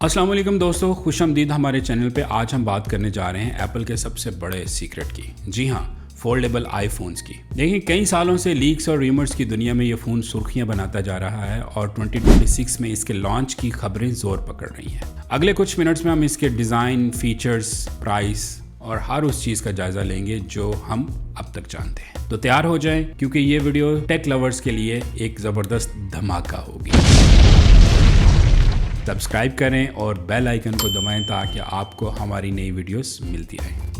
अस्सलाम वालेकुम दोस्तों, खुशामदीद हमारे चैनल पे। आज हम बात करने जा रहे हैं एप्पल के सबसे बड़े सीक्रेट की। जी हाँ, फोल्डेबल आईफोन्स की। देखिए, कई सालों से लीक्स और र्यूमर्स की दुनिया में ये फ़ोन सुर्खियां बनाता जा रहा है और 2026 में इसके लॉन्च की खबरें ज़ोर पकड़ रही हैं। अगले कुछ मिनट्स में हम इसके डिज़ाइन, फीचर्स, प्राइस और हर उस चीज़ का जायज़ा लेंगे जो हम अब तक जानते हैं। तो तैयार हो जाएं, क्योंकि ये वीडियो टेक लवर्स के लिए एक ज़बरदस्त धमाका होगी। सब्सक्राइब करें और बेल आइकन को दबाएं ताकि आपको हमारी नई वीडियोस मिलती रहें।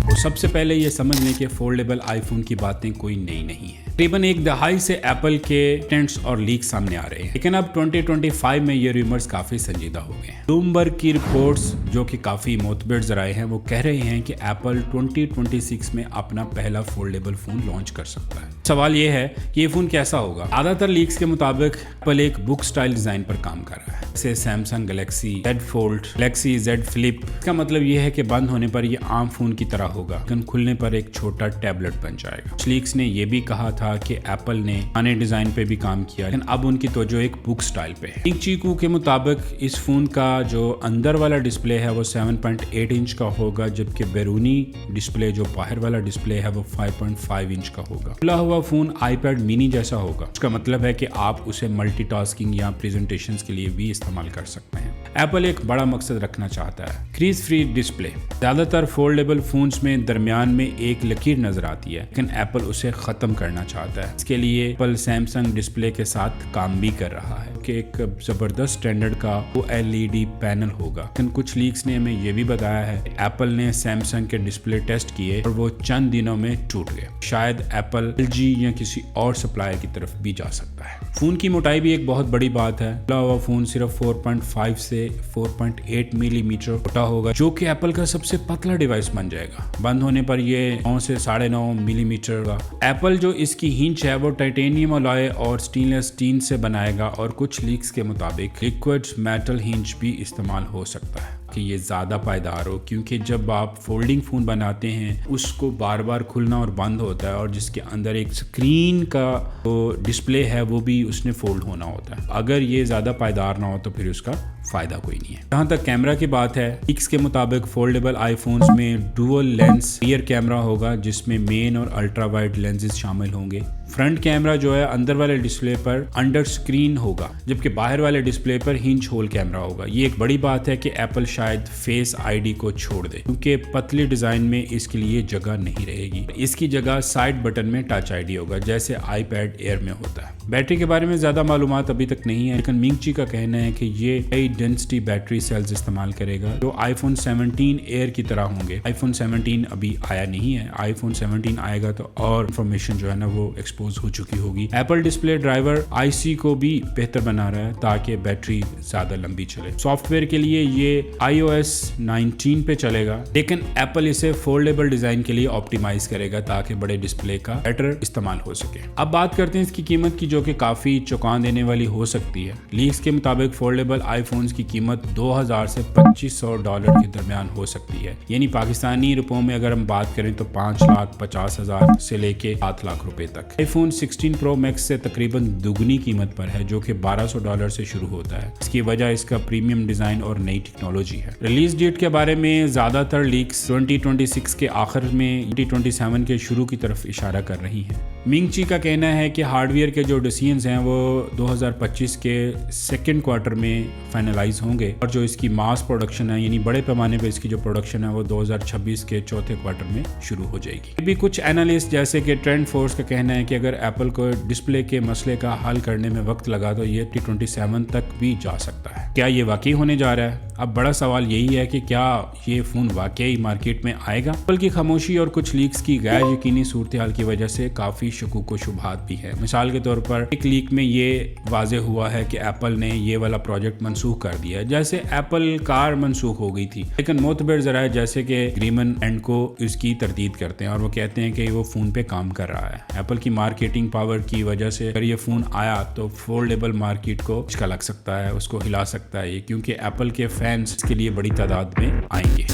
तो सबसे पहले ये समझ लें कि फोल्डेबल आईफोन की बातें कोई नई नहीं है। तकरीबन एक दहाई से एप्पल के टेंट्स और लीक सामने आ रहे हैं, लेकिन अब 2025 में ये रूमर्स काफ़ी संजीदा हो गए हैं। ब्लूमबर्ग की रिपोर्ट्स, जो कि काफ़ी मोतबर जराए हैं, वो कह रहे हैं कि एप्पल 2026 में अपना पहला फोल्डेबल फ़ोन लॉन्च कर सकता है। सवाल ये है कि ये फ़ोन कैसा होगा। ज़्यादातर लीक्स के मुताबिक एप्पल एक बुक स्टाइल डिज़ाइन पर काम कर रहा है, जैसे Samsung Galaxy Z fold, Galaxy Z flip. इसका मतलब ये है कि बंद होने पर ये आम फ़ोन की तरह होगा, लेकिन खुलने पर एक छोटा टैबलेट बन जाएगा। लीक्स ने यह भी कहा था कि एप्पल ने पुराने डिजाइन पे भी काम किया, लेकिन अब उनकी तवज्जो एक बुक स्टाइल पे है। लीक चीकू के मुताबिक इस फोन का जो अंदर वाला डिस्प्ले है वो 7.8 इंच का होगा, जबकि बैरूनी डिस्प्ले, जो बाहर वाला डिस्प्ले है, वो 5.5 इंच का होगा। खुला हुआ फोन आईपैड मिनी जैसा होगा। इसका मतलब है कि आप उसे मल्टीटास्किंग या प्रेजेंटेशंस के लिए भी इस्तेमाल कर सकते हैं। एप्पल एक बड़ा मकसद रखना चाहता है, क्रीज फ्री डिस्प्ले। ज्यादातर फोल्डेबल फोन्स में दरमियान में एक लकीर नजर आती है, लेकिन एप्पल उसे खत्म करना चाहता है। इसके लिए एप्पल सैमसंग डिस्प्ले के साथ काम भी कर रहा है कि एक जबरदस्त स्टैंडर्ड का OLED पैनल होगा। लेकिन कुछ लीक्स ने हमें यह भी बताया है कि एप्पल ने सैमसंग के डिस्प्ले टेस्ट किए और वो चंद दिनों में टूट गए। शायद एप्पल LG या किसी और सप्लायर की तरफ भी जा सकता है। फोन की मोटाई भी एक बहुत बड़ी बात है। खुला हुआ फोन सिर्फ 4.5 से 4.8 मिलीमीटर मोटा होगा, जो कि एप्पल का सबसे पतला डिवाइस बन जाएगा। बंद होने पर यह 9 से 9.5 मिलीमीटर का। एप्पल जो इसकी हिंच है वो टाइटेनियम अलॉय और स्टेनलेस स्टील से बनाएगा, और कुछ लीक्स के मुताबिक लिक्विड मेटल हिंच भी इस्तेमाल हो सकता है कि ये ज़्यादा पायदार हो, क्योंकि जब आप फोल्डिंग फ़ोन बनाते हैं उसको बार बार खुलना और बंद होता है, और जिसके अंदर एक स्क्रीन का जो डिस्प्ले है वो भी उसने फोल्ड होना होता है। अगर ये ज़्यादा पायदार ना हो तो फिर उसका फ़ायदा कोई नहीं है। जहाँ तक कैमरा की बात है, लीक्स के मुताबिक फोल्डेबल आईफोन्स में डुअल लेंस रियर कैमरा होगा, जिसमें मेन और अल्ट्रा वाइड लेंसेज शामिल होंगे। फ्रंट कैमरा जो है अंदर वाले डिस्प्ले पर अंडर स्क्रीन होगा, जबकि बाहर वाले डिस्प्ले पर हिंच होल कैमरा होगा। ये एक बड़ी बात है कि एप्पल शायद फेस आईडी को छोड़ दे, क्योंकि पतली डिजाइन में इसके लिए जगह नहीं रहेगी। इसकी जगह साइड बटन में टच आईडी होगा, जैसे आईपैड एयर में होता है। बैटरी के बारे में ज्यादा मालूमात अभी तक नहीं है, लेकिन मिंगची का कहना है कि ये हाई डेंसिटी बैटरी सेल्स इस्तेमाल करेगा, जो आईफोन 17 एयर की तरह होंगे। आईफोन 17 अभी आया नहीं है। आईफोन 17 आएगा तो और इंफॉर्मेशन जो है ना वो एक्सपोज हो चुकी होगी। एप्पल डिस्प्ले ड्राइवर IC को भी बेहतर बना रहा है ताकि बैटरी ज्यादा लंबी चले। सॉफ्टवेयर के लिए ये iOS 19 पे चलेगा, लेकिन एप्पल इसे फोल्डेबल डिजाइन के लिए ऑप्टिमाइज करेगा ताकि बड़े डिस्प्ले का बेटर इस्तेमाल हो सके। अब बात करते हैं इसकी कीमत की, जो कि काफी चौंका देने वाली हो सकती है। लीक्स के मुताबिक फोल्डेबल आईफोन्स की कीमत $2000 से $2500 के दरमियान हो सकती है। यानी पाकिस्तानी रुपयों में अगर हम बात करें तो 5,50,000 से लेके 7 लाख रुपए तक। आईफोन 16 प्रो मैक्स से तकरीबन दुगनी कीमत पर है, जो कि $1200 से शुरू होता है। इसकी वजह इसका प्रीमियम डिजाइन और नई टेक्नोलॉजी है। रिलीज डेट के बारे में ज्यादातर लीक्स 2026 के आखिर में 2027 के शुरू की तरफ इशारा कर रही हैं। मिंगची का कहना है कि हार्डवेयर के जो डिसीजंस हैं वो 2025 के सेकेंड क्वार्टर में फाइनलाइज होंगे, और जो इसकी मास प्रोडक्शन है, यानी बड़े पैमाने पर इसकी जो प्रोडक्शन है, वो 2026 के चौथे क्वार्टर में शुरू हो जाएगी। अभी कुछ एनालिस्ट जैसे कि ट्रेंड फोर्स का कहना है कि अगर एप्पल को डिस्प्ले के मसले का हल करने में वक्त लगा तो ये 2027 तक भी जा सकता है। क्या ये वाकई होने जा रहा है? अब बड़ा सवाल यही है कि क्या ये फोन वाकई मार्केट में आएगा। एप्पल की खामोशी और कुछ लीक्स की गैर यकीनी सूरत हाल की वजह से काफी शकूक व शुबहात भी है। मिसाल के तौर पर एक लीक में ये वाजे हुआ है कि एप्पल ने ये वाला प्रोजेक्ट मनसूख कर दिया है, जैसे एप्पल कार मनसूख हो गई थी। लेकिन मोतबर जराए जैसे कि ग्रीमन एंड को इसकी तरदीद करते हैं और वो कहते हैं कि वो फोन पे काम कर रहा है। एप्पल की मार्केटिंग पावर की वजह से अगर ये फोन आया तो फोल्डेबल मार्केट को झटका लग सकता है, उसको हिला सकता है, क्योंकि एप्पल के फैंस इसके लिए बड़ी तादाद में आएंगे।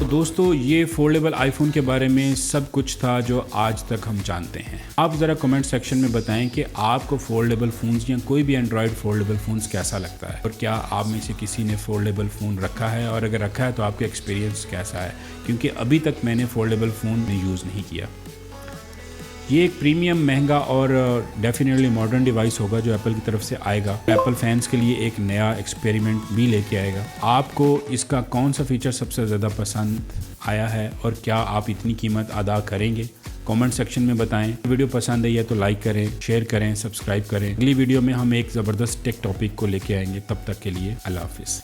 दोस्तों ये फोल्डेबल आईफोन के बारे में सब कुछ था जो आज तक हम जानते हैं। आप ज़रा कमेंट सेक्शन में बताएं कि आपको फोल्डेबल फ़ोन्स या कोई भी एंड्रॉयड फोल्डेबल फ़ोन्स कैसा लगता है और क्या आप में से किसी ने फोल्डेबल फ़ोन रखा है, और अगर रखा है तो आपका एक्सपीरियंस कैसा है, क्योंकि अभी तक मैंने फोल्डेबल फ़ोन यूज़ नहीं किया। ये एक प्रीमियम, महंगा और डेफिनेटली मॉडर्न डिवाइस होगा जो एप्पल की तरफ से आएगा। एप्पल फैंस के लिए एक नया एक्सपेरिमेंट भी लेके आएगा। आपको इसका कौन सा फीचर सबसे ज़्यादा पसंद आया है और क्या आप इतनी कीमत अदा करेंगे? कमेंट सेक्शन में बताएं। वीडियो पसंद आई है तो लाइक करें, शेयर करें, सब्सक्राइब करें। अगली वीडियो में हम एक ज़बरदस्त टेक टॉपिक को लेके आएंगे। तब तक के लिए अल्लाह हाफिज़।